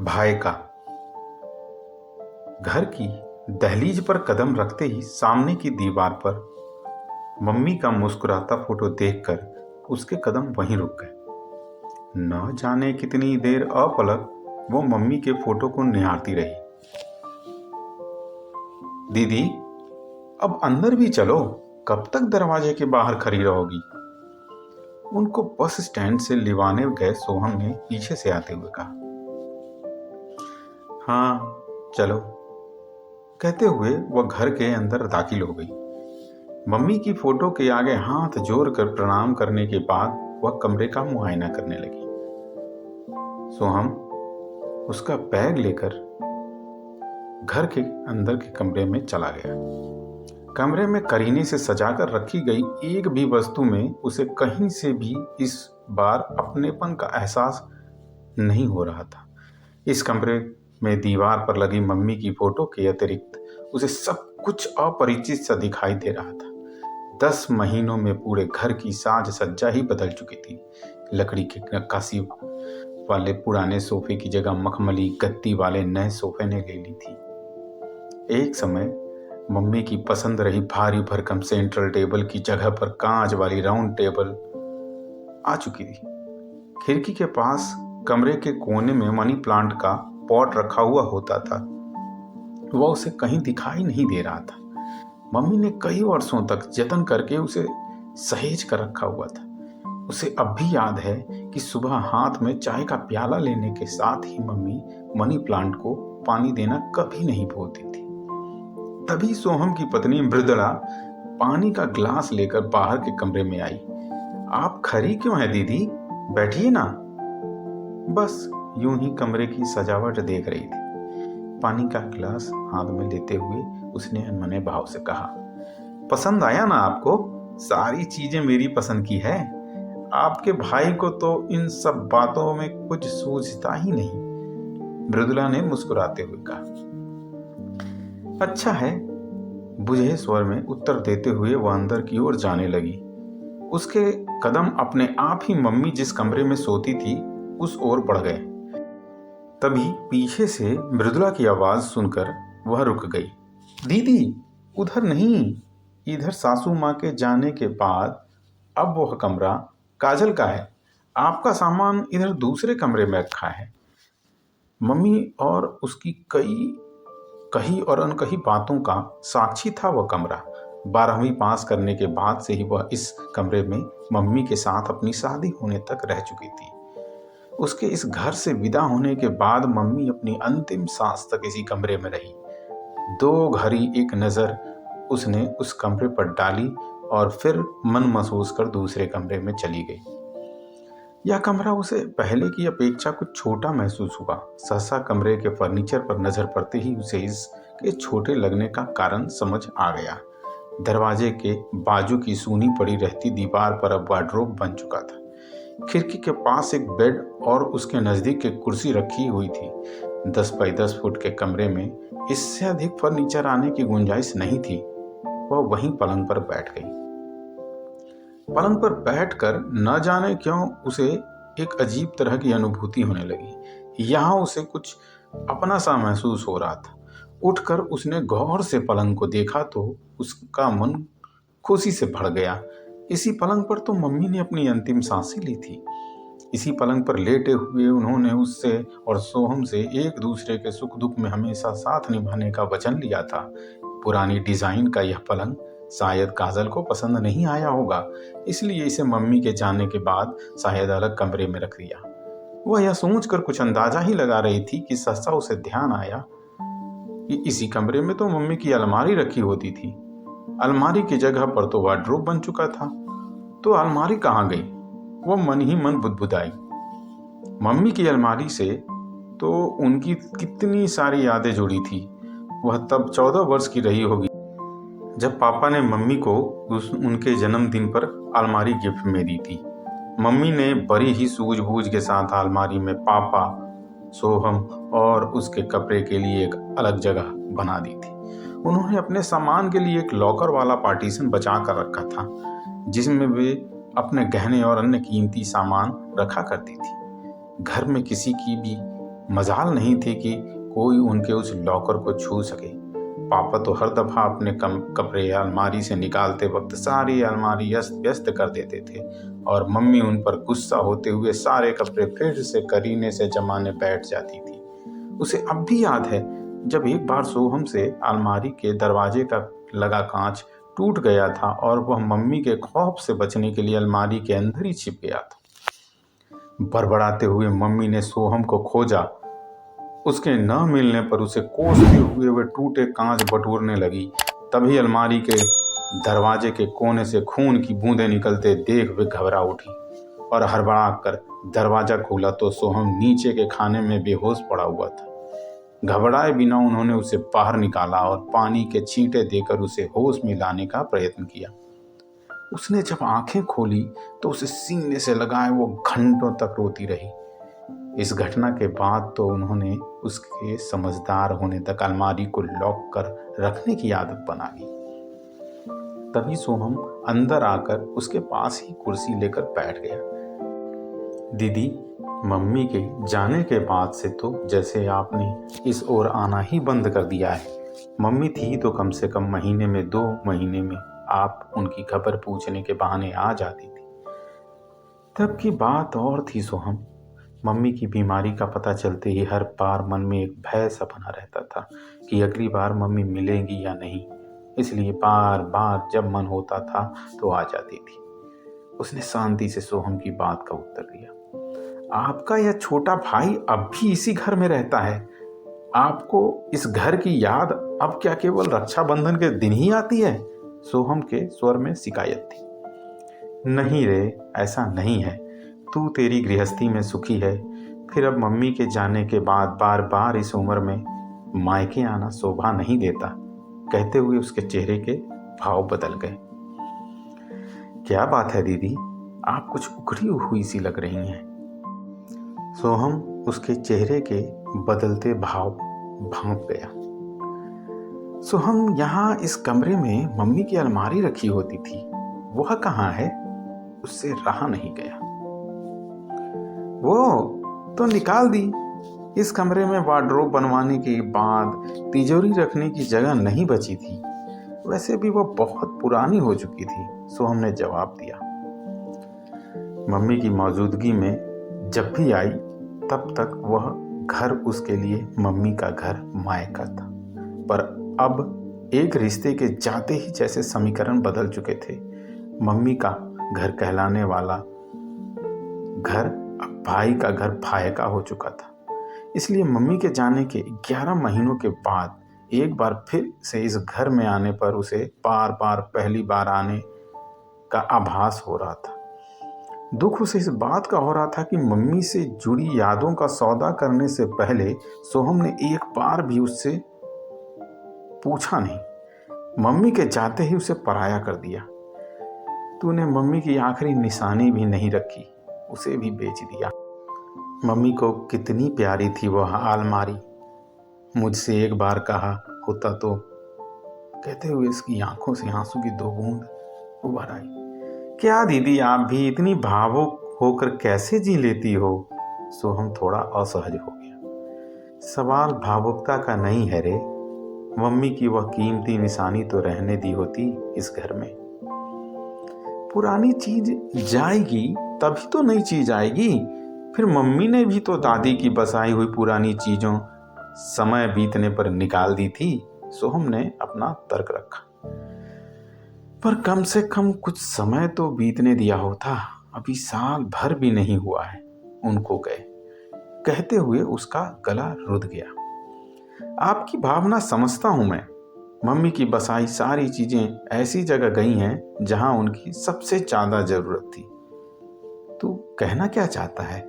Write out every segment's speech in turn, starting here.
भाई का घर की दहलीज पर कदम रखते ही सामने की दीवार पर मम्मी का मुस्कुराता फोटो देखकर उसके कदम वहीं रुक गए। न जाने कितनी देर अपलक वो मम्मी के फोटो को निहारती रही। दीदी, अब अंदर भी चलो, कब तक दरवाजे के बाहर खड़ी रहोगी? उनको बस स्टैंड से लिवाने गए सोहम ने पीछे से आते हुए कहा। हाँ चलो, कहते हुए वह घर के अंदर दाखिल हो गई। मम्मी की फोटो के आगे हाथ जोड़कर प्रणाम करने के बाद वह कमरे का मुआयना करने लगी। सोहम उसका बैग लेकर घर के अंदर के कमरे में चला गया। कमरे में करीने से सजाकर रखी गई एक भी वस्तु में उसे कहीं से भी इस बार अपनेपन का एहसास नहीं हो रहा था। इस कमरे में दीवार पर लगी मम्मी की फोटो के अतिरिक्त उसे सब कुछ अपरिचित सा दिखाई दे रहा था। 10 महीनों में पूरे घर की साज सज्जा ही बदल चुकी थी। लकड़ी के नक्काशी वाले पुराने सोफे की जगह मखमली गद्दी वाले नए सोफे ने ले ली थी। एक समय मम्मी की पसंद रही भारी भरकम सेंट्रल टेबल की जगह पर कांच वाली राउंड टेबल आ चुकी थी। खिड़की के पास कमरे के कोने में मनी प्लांट का पॉट रखा हुआ होता था। वह उसे कहीं दिखाई नहीं दे रहा था। मम्मी ने कई वर्षों तक जतन करके उसे सहेज कर रखा हुआ था। उसे अब भी याद है कि सुबह हाथ में चाय का प्याला लेने के साथ ही मम्मी मनी प्लांट को पानी देना कभी नहीं भूलती थी। तभी सोहम की पत्नी मृदुला पानी का ग्लास लेकर बाहर के कमरे में आई। आप खड़ी क्यों हैं दीदी, बैठिए ना। बस यूं ही कमरे की सजावट देख रही थी। पानी का गिलास हाथ में लेते हुए उसने अनमने भाव से कहा, पसंद आया ना आपको? सारी चीजें मेरी पसंद की है। आपके भाई को तो इन सब बातों में कुछ सूझता ही नहीं। मृदुला ने मुस्कुराते हुए कहा। अच्छा है, बुझे स्वर में उत्तर देते हुए वह अंदर की ओर जाने लगी। उसके कदम अपने आप ही मम्मी जिस कमरे में सोती थी उस ओर बढ़ गए। तभी पीछे से मृदुला की आवाज सुनकर वह रुक गई। दीदी, उधर नहीं, इधर सासू माँ के जाने के बाद अब वह कमरा काजल का है। आपका सामान इधर दूसरे कमरे में रखा है। मम्मी और उसकी कही और अनकही बातों का साक्षी था वह कमरा। 12वीं पास करने के बाद से ही वह इस कमरे में मम्मी के साथ अपनी शादी होने तक रह चुकी थी। उसके इस घर से विदा होने के बाद मम्मी अपनी अंतिम सांस तक इसी कमरे में रही। 2 घड़ी एक नज़र उसने उस कमरे पर डाली और फिर मन महसूस कर दूसरे कमरे में चली गई। यह कमरा उसे पहले की अपेक्षा कुछ छोटा महसूस हुआ। सहसा कमरे के फर्नीचर पर नजर पड़ते ही उसे इसके छोटे लगने का कारण समझ आ गया। दरवाजे के बाजू की सूनी पड़ी रहती दीवार पर अब वार्डरोब बन चुका था। खिड़की के पास एक बेड और उसके नजदीक एक कुर्सी रखी हुई थी। 10 बाई 10 फुट के कमरे में इससे अधिक फर्नीचर आने की गुंजाइश नहीं थी। वह वहीं पलंग पर बैठ गई। पलंग पर बैठकर न जाने क्यों उसे एक अजीब तरह की अनुभूति होने लगी। यहाँ उसे कुछ अपना सा महसूस हो रहा था। उठकर उसने गौर से पलंग को देखा तो उसका मन खुशी से भर गया। इसी पलंग पर तो मम्मी ने अपनी अंतिम सांसें ली थी। इसी पलंग पर लेटे हुए उन्होंने उससे और सोहम से एक दूसरे के सुख दुख में हमेशा साथ निभाने का वचन लिया था। पुरानी डिजाइन का यह पलंग शायद काजल को पसंद नहीं आया होगा, इसलिए इसे मम्मी के जाने के बाद शायद अलग कमरे में रख दिया। वह यह सोचकर कुछ अंदाजा ही लगा रही थी कि सहसा उसे ध्यान आया कि इसी कमरे में तो मम्मी की अलमारी रखी होती थी। अलमारी की जगह पर तो वार्डरोब बन चुका था। तो अलमारी कहाँ गई? वह मन ही मन बुदबुदाई। मम्मी की अलमारी से तो उनकी कितनी सारी यादें जुड़ी थी। वह तब 14 वर्ष की रही होगी जब पापा ने मम्मी को उनके जन्मदिन पर अलमारी गिफ्ट में दी थी। मम्मी ने बड़ी ही सूझबूझ के साथ अलमारी में पापा, सोहम और उसके कपड़े के लिए एक अलग जगह बना दी थी। उन्होंने अपने सामान के लिए एक लॉकर वाला पार्टीशन बचा कर रखा था, जिसमें वे अपने गहने और अन्य कीमती सामान रखा करती थी। घर में किसी की भी मजाल नहीं थी कि कोई उनके उस लॉकर को छू सके। पापा तो हर दफा अपने कपड़े अलमारी से निकालते वक्त सारी अलमारी अस्त व्यस्त कर देते थे और मम्मी उन पर गुस्सा होते हुए सारे कपड़े फिर से करीने से जमाने बैठ जाती थी। उसे अब भी याद है जब एक बार सोहम से अलमारी के दरवाजे का लगा कांच टूट गया था और वह मम्मी के खौफ से बचने के लिए अलमारी के अंदर ही छिप गया था। बड़बड़ाते हुए मम्मी ने सोहम को खोजा। उसके न मिलने पर उसे कोसते हुए वे टूटे कांच बटोरने लगी। तभी अलमारी के दरवाजे के कोने से खून की बूंदें निकलते देख वे घबरा उठी और हड़बड़ा कर दरवाजा खोला तो सोहम नीचे के खाने में बेहोश पड़ा हुआ था। घबराए बिना उन्होंने उसे बाहर निकाला और पानी के छींटे देकर उसे होश में लाने का प्रयत्न किया। उसने जब आंखें खोली तो उसे सीने से लगाए वो घंटों तक रोती रही। इस घटना के बाद तो उन्होंने उसके समझदार होने तक अलमारी को लॉक कर रखने की आदत बना ली। तभी सोहम अंदर आकर उसके पास ही कुर्सी लेकर बैठ गया। दीदी, मम्मी के जाने के बाद से तो जैसे आपने इस ओर आना ही बंद कर दिया है। मम्मी थी तो कम से कम महीने में 2 महीने में आप उनकी खबर पूछने के बहाने आ जाती थी। तब की बात और थी सोहम। मम्मी की बीमारी का पता चलते ही हर बार मन में एक भय सा बना रहता था कि अगली बार मम्मी मिलेंगी या नहीं। इसलिए बार बार जब मन होता था तो आ जाती थी। उसने शांति से सोहम की बात का उत्तर दिया। आपका यह छोटा भाई अब भी इसी घर में रहता है। आपको इस घर की याद अब क्या केवल रक्षाबंधन के दिन ही आती है? सोहम के स्वर में शिकायत थी। नहीं रे, ऐसा नहीं है। तू तेरी गृहस्थी में सुखी है, फिर अब मम्मी के जाने के बाद बार बार इस उम्र में मायके आना शोभा नहीं देता। कहते हुए उसके चेहरे के भाव बदल गए। क्या बात है दीदी, आप कुछ उखड़ी हुई सी लग रही हैं। सोहम उसके चेहरे के बदलते भाव भांप गया। सोहम, यहाँ इस कमरे में मम्मी की अलमारी रखी होती थी, वह कहाँ है? उससे रहा नहीं गया। वो तो निकाल दी। इस कमरे में वार्डरोब बनवाने के बाद तिजोरी रखने की जगह नहीं बची थी। वैसे भी वो बहुत पुरानी हो चुकी थी, सोहम ने जवाब दिया। मम्मी की मौजूदगी में जब भी आई तब तक वह घर उसके लिए मम्मी का घर मायका था। पर अब एक रिश्ते के जाते ही जैसे समीकरण बदल चुके थे। मम्मी का घर कहलाने वाला घर अब भाई का घर भायका हो चुका था। इसलिए मम्मी के जाने के 11 महीनों के बाद एक बार फिर से इस घर में आने पर उसे बार बार पहली बार आने का आभास हो रहा था। दुख उसे इस बात का हो रहा था कि मम्मी से जुड़ी यादों का सौदा करने से पहले सोहम ने एक बार भी उससे पूछा नहीं। मम्मी के जाते ही उसे पराया कर दिया। तूने मम्मी की आखिरी निशानी भी नहीं रखी, उसे भी बेच दिया। मम्मी को कितनी प्यारी थी वह अलमारी। मुझसे एक बार कहा होता तो, कहते हुए इसकी आंखों से आंसू की 2 बूंद उभर आई। क्या दीदी, आप भी इतनी भावुक होकर कैसे जी लेती हो? सोहम थोड़ा असहज हो गया। सवाल भावुकता का नहीं है रे। मम्मी की वह कीमती निशानी तो रहने दी होती इस घर में। पुरानी चीज जाएगी तभी तो नई चीज आएगी। फिर मम्मी ने भी तो दादी की बसाई हुई पुरानी चीजों समय बीतने पर निकाल दी थी। सोहम ने अपना तर्क रखा। पर कम से कम कुछ समय तो बीतने दिया होता। अभी साल भर भी नहीं हुआ है उनको गए। कहते हुए उसका गला रुध गया। आपकी भावना समझता हूं मैं। मम्मी की बसाई सारी चीजें ऐसी जगह गई हैं जहां उनकी सबसे ज्यादा जरूरत थी। तू कहना क्या चाहता है?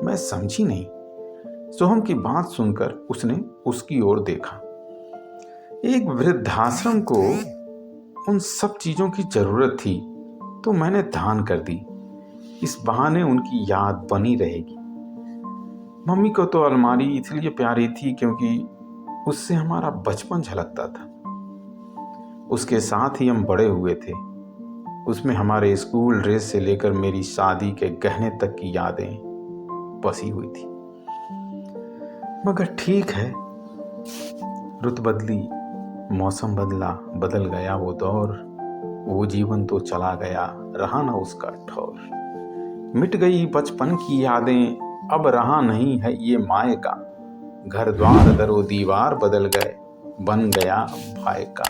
मैं समझी नहीं। सोहम की बात सुनकर उसने उसकी ओर देखा। एक वृद्धाश्रम को उन सब चीजों की जरूरत थी तो मैंने दान कर दी। इस बहाने उनकी याद बनी रहेगी। मम्मी को तो अलमारी इसलिए प्यारी थी क्योंकि उससे हमारा बचपन झलकता था। उसके साथ ही हम बड़े हुए थे। उसमें हमारे स्कूल ड्रेस से लेकर मेरी शादी के गहने तक की यादें। बसी हुई थी। मगर ठीक है, रुत बदली, मौसम बदला, बदल गया वो दौर, वो जीवन तो चला गया, रहा ना उसका ठौर। मिट गई बचपन की यादें, अब रहा नहीं है ये मायका, घर द्वार दरो दीवार बदल गए, बन गया भाई का।